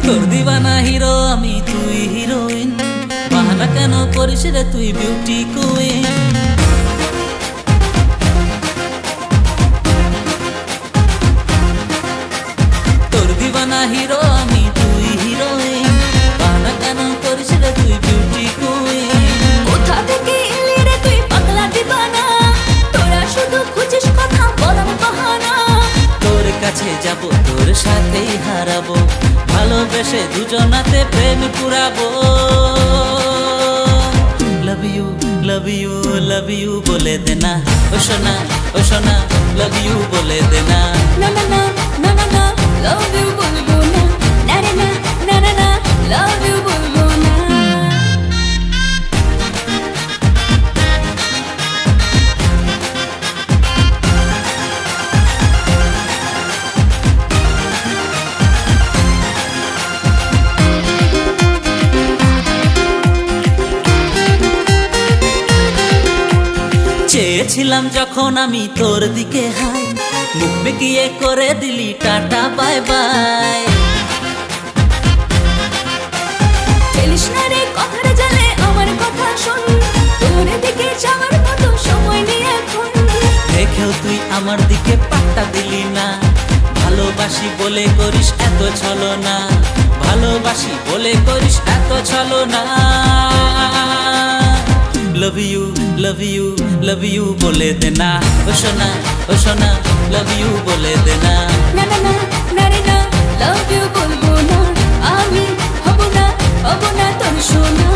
তোর দিবানা হিরো আমি, তুই হিরোইন, বাহানা কেন করিস রে তুই বিউটি কুইন। তোর দিবানা হিরো আমি, তুই হিরোইন, বাহানা কেন করিস রে তুই বিউটি কুইন। কোথা থেকে এলি রে তুই পাগলা দিবানা, তোরা শুধু খুঁজিস কথা বলার বাহানা। তোর কাছে যাব, তোর সাথেই হারাবো, ভালোবেসে দুজনাতে প্রেম পুরাবো। Love you love you love you বলে দে না, ও সোনা ও সোনা, লাভ ইউ বলে দে না। না না না না না না, লাভ ইউ বলবো না, না রে না না না না, লাভ ইউ বলবো না। চেয়েছিলাম যখন আমি তোর দিকে হাই, মুখ বেঁকিয়ে করে দিলি টাটা বাই বাই। ফেলিস না রে কথার জালে আমার কথা শোন, তোর দিকে যাওয়ার মতো সময় নেই এখন। দেখেও তুই আমার দিকে পাত্তা দিলি না, ভালোবাসি বলে করিস এত ছলনা, ভালোবাসি বলে করিস এত ছলনা। Love you love you love you বলে দে না, ও সোনা ও সোনা, লাভ ইউ বলে দে না। না না না না রে না, লাভ ইউ বলবো না, আমি হব না তোর সোনা।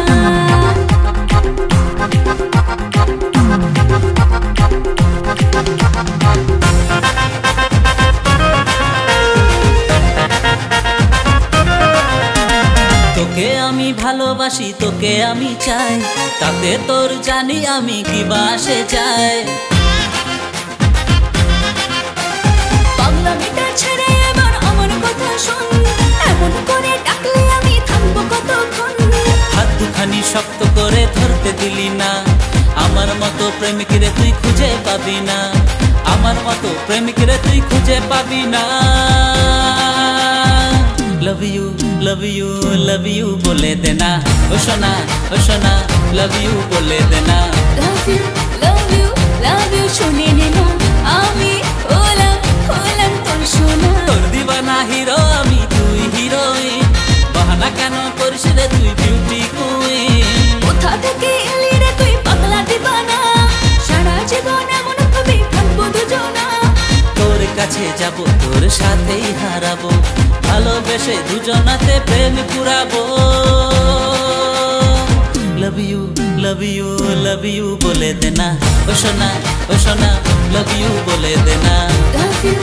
তোকে আমি ভালোবাসি, তোকে আমি চাই, তাতে তোর জানি আমি কি বাসে চাই। পাগলামিটা ছেড়ে এবার আমার কথা শোন, এমন করে ডাকলে আমি থামবো কতক্ষণ। হাত দুখানি শক্ত করে ধরতে দিলি না, আমার মতো প্রেমিক রে তুই খুঁজে পাবি না, আমার মতো প্রেমিক রে তুই খুঁজে পাবি না। Love you love you love you বলে দে না, ও সোনা ও সোনা, লাভ ইউ বলে দে না। Love you love you love you শুনে নে না, আমি হলাম তোর সোনা। তোর দিবানা হিরো আমি, তুই হিরোইন, বাহানা কেন করিস রে তুই বিউটি কুইন। কোথা থেকে এলি রে তুই পাগলা দিবানা, সারা জীবন এমন ভাবে থাকবো দুজনা। তোর কাছে যাব, তোর সাথেই হারাবো, ভালোবেসে দুজনাতে প্রেম পুরাবো। Love you love you love you বলে দে না, ও সোনা ও সোনা, লাভ ইউ বলে দে না। Love you